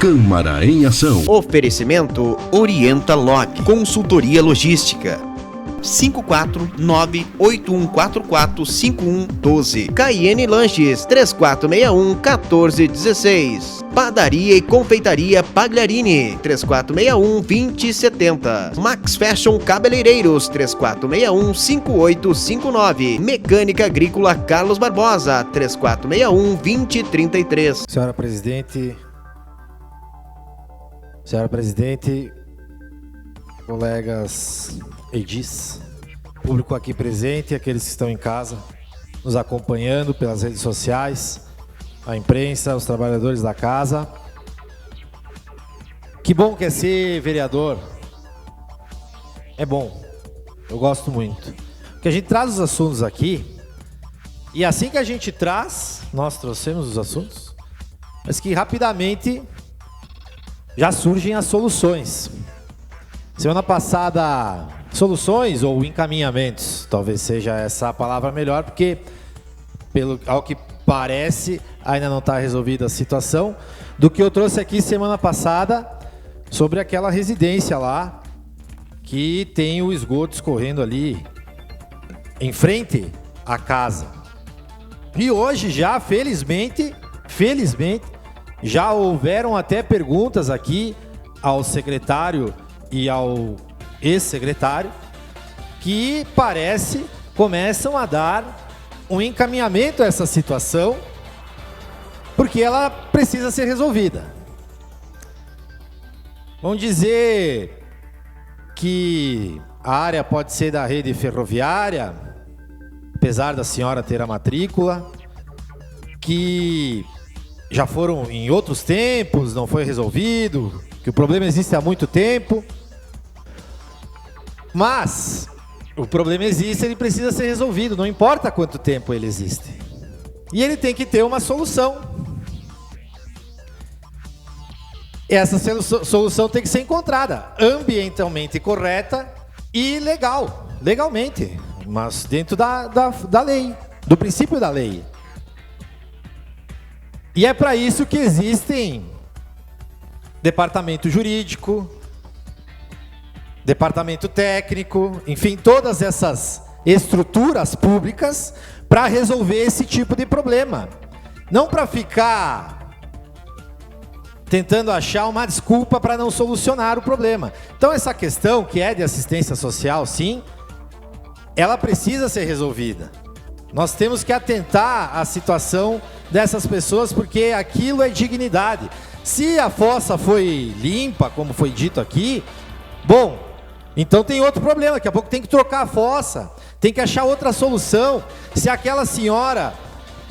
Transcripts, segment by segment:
Câmara em Ação. Oferecimento Orienta Log, consultoria logística. 549-8144-5112. Caiene Lanches, 3461-1416. Padaria e Confeitaria Pagliarini, 3461-2070. Max Fashion Cabeleireiros, 3461-5859. Mecânica Agrícola Carlos Barbosa, 3461-2033. Senhora Presidente, colegas edis, público aqui presente, aqueles que estão em casa, nos acompanhando pelas redes sociais, a imprensa, os trabalhadores da casa. Que bom que é ser vereador. É bom, eu gosto muito. Porque a gente traz os assuntos aqui, e assim que a gente traz, nós trouxemos os assuntos, mas que rapidamente já surgem as soluções. Semana passada, soluções ou encaminhamentos, talvez seja essa a palavra melhor, porque ao que parece ainda não está resolvida a situação, do que eu trouxe aqui semana passada sobre aquela residência lá que tem o esgoto escorrendo ali em frente à casa. E hoje já, felizmente, já houveram até perguntas aqui ao secretário e ao ex-secretário, que começam a dar um encaminhamento a essa situação, porque ela precisa ser resolvida. Vamos dizer que a área pode ser da rede ferroviária, apesar da senhora ter a matrícula, que já foram em outros tempos, não foi resolvido, que o problema existe há muito tempo. Mas o problema existe, ele precisa ser resolvido, não importa quanto tempo ele existe. E ele tem que ter uma solução. Essa solução tem que ser encontrada ambientalmente correta e legalmente, mas dentro da lei, do princípio da lei. E é para isso que existem departamento jurídico, departamento técnico, enfim, todas essas estruturas públicas para resolver esse tipo de problema. Não para ficar tentando achar uma desculpa para não solucionar o problema. Então essa questão que é de assistência social, sim, ela precisa ser resolvida. Nós temos que atentar à situação dessas pessoas, porque aquilo é dignidade. Se a fossa foi limpa, como foi dito aqui, bom, então tem outro problema, daqui a pouco tem que trocar a fossa, tem que achar outra solução. Se aquela senhora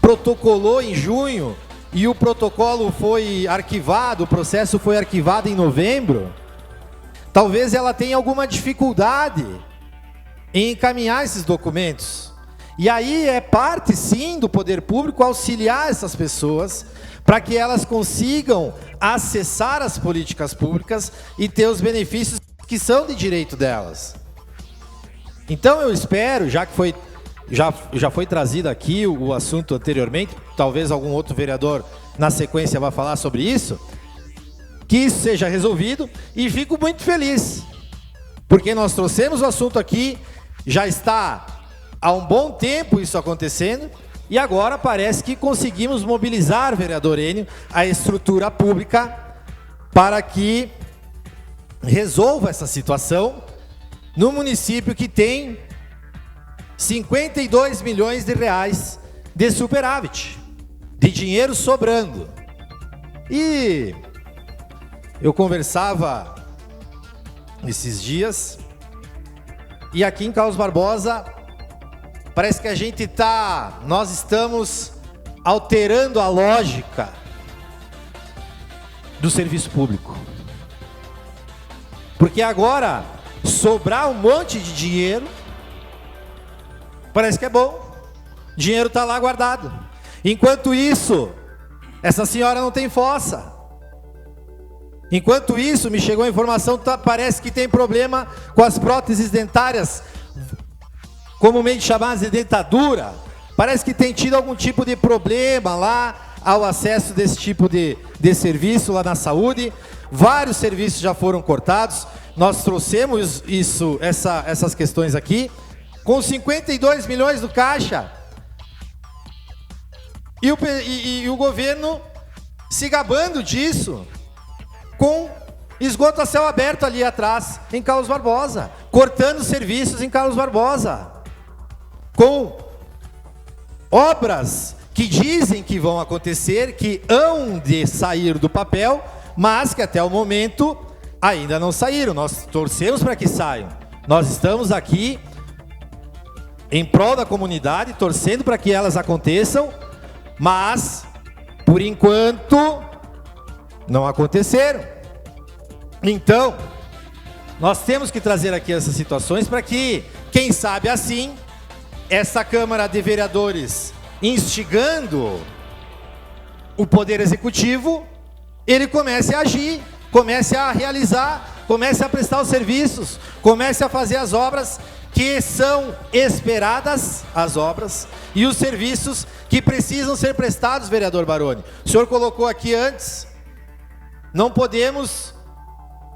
protocolou em junho e o protocolo foi arquivado, o processo foi arquivado em novembro, talvez ela tenha alguma dificuldade em encaminhar esses documentos. E aí é parte, sim, do poder público auxiliar essas pessoas para que elas consigam acessar as políticas públicas e ter os benefícios que são de direito delas. Então eu espero, já que já foi trazido aqui o assunto anteriormente, talvez algum outro vereador na sequência vá falar sobre isso, que isso seja resolvido, e fico muito feliz, porque nós trouxemos o assunto aqui, já está há um bom tempo isso acontecendo, e agora parece que conseguimos mobilizar, vereador Enio, a estrutura pública para que resolva essa situação no município que tem 52 milhões de reais de superávit, de dinheiro sobrando. E eu conversava esses dias, e aqui em Carlos Barbosa parece que nós estamos alterando a lógica do serviço público. Porque agora, sobrar um monte de dinheiro, parece que é bom. O dinheiro está lá guardado. Enquanto isso, essa senhora não tem fossa. Enquanto isso, me chegou a informação, parece que tem problema com as próteses dentárias, comumente chamadas de dentadura. Parece que tem tido algum tipo de problema lá. ao acesso desse tipo de serviço lá na saúde. Vários serviços já foram cortados. Nós trouxemos essas questões aqui. Com 52 milhões do caixa. E o governo se gabando disso, com esgoto a céu aberto ali atrás, em Carlos Barbosa, cortando serviços em Carlos Barbosa, com obras que dizem que vão acontecer, que hão de sair do papel, mas que até o momento ainda não saíram. Nós torcemos para que saiam. Nós estamos aqui em prol da comunidade, torcendo para que elas aconteçam, mas, por enquanto, não aconteceram. Então, nós temos que trazer aqui essas situações para que, quem sabe assim, essa Câmara de Vereadores, instigando o Poder Executivo, ele comece a agir, comece a realizar, comece a prestar os serviços, comece a fazer as obras que são esperadas, as obras e os serviços que precisam ser prestados, vereador Baroni. O senhor colocou aqui antes, não podemos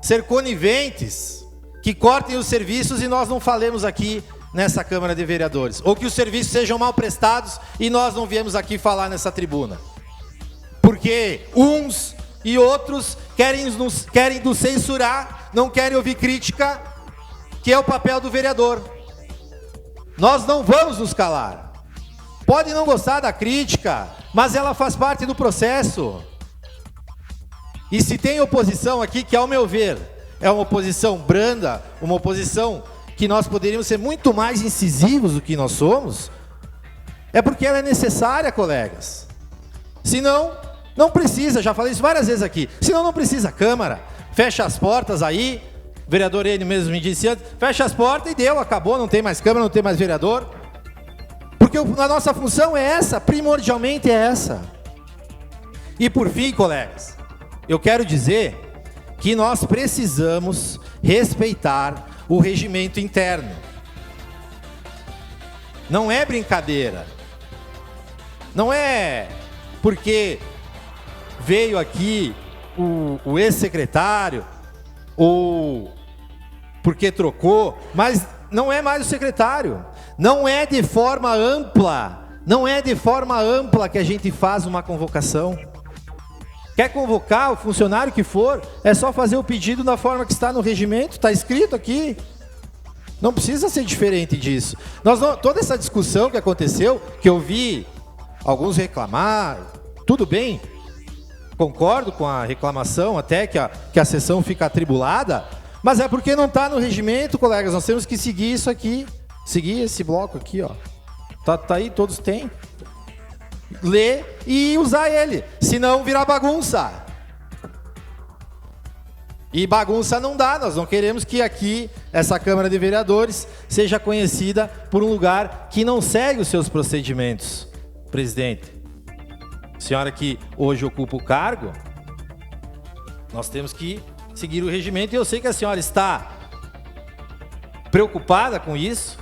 ser coniventes que cortem os serviços e nós não falemos aqui nessa Câmara de Vereadores, ou que os serviços sejam mal prestados e nós não viemos aqui falar nessa tribuna, porque uns e outros querem nos censurar, não querem ouvir crítica, que é o papel do vereador. Nós não vamos nos calar. Pode não gostar da crítica, mas ela faz parte do processo. E se tem oposição aqui, que ao meu ver é uma oposição branda, uma oposição que nós poderíamos ser muito mais incisivos do que nós somos, é porque ela é necessária, colegas. Senão, não precisa, já falei isso várias vezes aqui, senão não precisa Câmara, fecha as portas aí, o vereador ele mesmo me disse antes, fecha as portas e deu, acabou, não tem mais Câmara, não tem mais vereador. Porque a nossa função é essa, primordialmente é essa. E por fim, colegas, eu quero dizer que nós precisamos respeitar o regimento interno. Não é brincadeira. Não é porque veio aqui o ex-secretário ou porque trocou, mas não é mais o secretário. Não é de forma ampla, não é de forma ampla que a gente faz uma convocação. Quer convocar o funcionário que for, é só fazer o pedido da forma que está no regimento, está escrito aqui. Não precisa ser diferente disso. Toda essa discussão que aconteceu, que eu vi alguns reclamar, tudo bem, concordo com a reclamação, até que a sessão fica atribulada, mas é porque não está no regimento, colegas, nós temos que seguir isso aqui, seguir esse bloco aqui, ó. Tá aí, todos têm. Ler e usar ele, senão virar bagunça. E bagunça não dá, nós não queremos que aqui, essa Câmara de Vereadores, seja conhecida por um lugar que não segue os seus procedimentos. Presidente, senhora que hoje ocupa o cargo, nós temos que seguir o regimento, e eu sei que a senhora está preocupada com isso,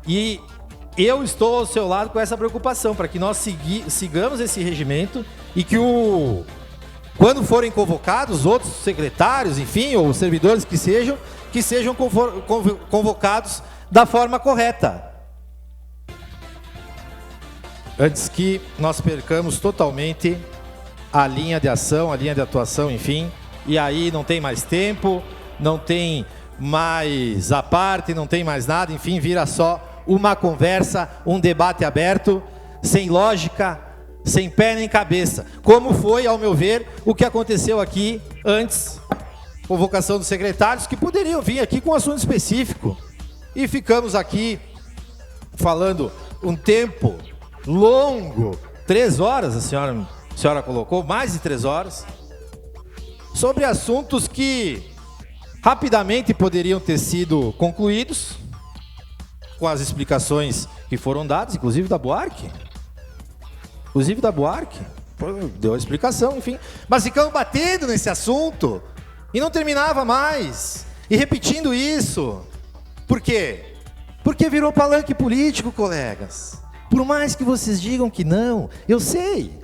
e eu estou ao seu lado com essa preocupação, para que nós sigamos esse regimento e que quando forem convocados outros secretários, enfim, ou servidores que sejam convocados da forma correta. Antes que nós percamos totalmente a linha de ação, a linha de atuação, enfim, e aí não tem mais tempo, não tem mais a parte, não tem mais nada, enfim, vira só uma conversa, um debate aberto, sem lógica, sem pé nem cabeça, como foi, ao meu ver, o que aconteceu aqui antes, convocação dos secretários, que poderiam vir aqui com um assunto específico, e ficamos aqui falando um tempo longo, 3 horas, a senhora colocou, mais de 3 horas, sobre assuntos que rapidamente poderiam ter sido concluídos, com as explicações que foram dadas, inclusive da Buarque. Deu a explicação, enfim. Mas ficamos batendo nesse assunto e não terminava mais. E repetindo isso. Por quê? Porque virou palanque político, colegas. Por mais que vocês digam que não, eu sei.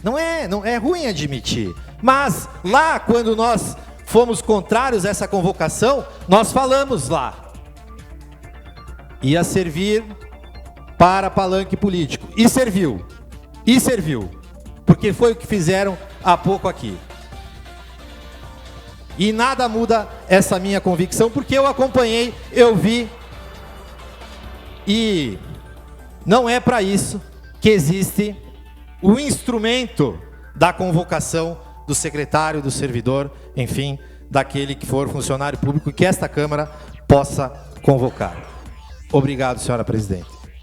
Não é ruim admitir. Mas lá, quando nós fomos contrários a essa convocação, nós falamos lá. Ia servir para palanque político. E serviu. E serviu. Porque foi o que fizeram há pouco aqui. E nada muda essa minha convicção, porque eu acompanhei, eu vi. E não é para isso que existe o instrumento da convocação do secretário, do servidor, enfim, daquele que for funcionário público que esta Câmara possa convocar. Obrigado, senhora presidente.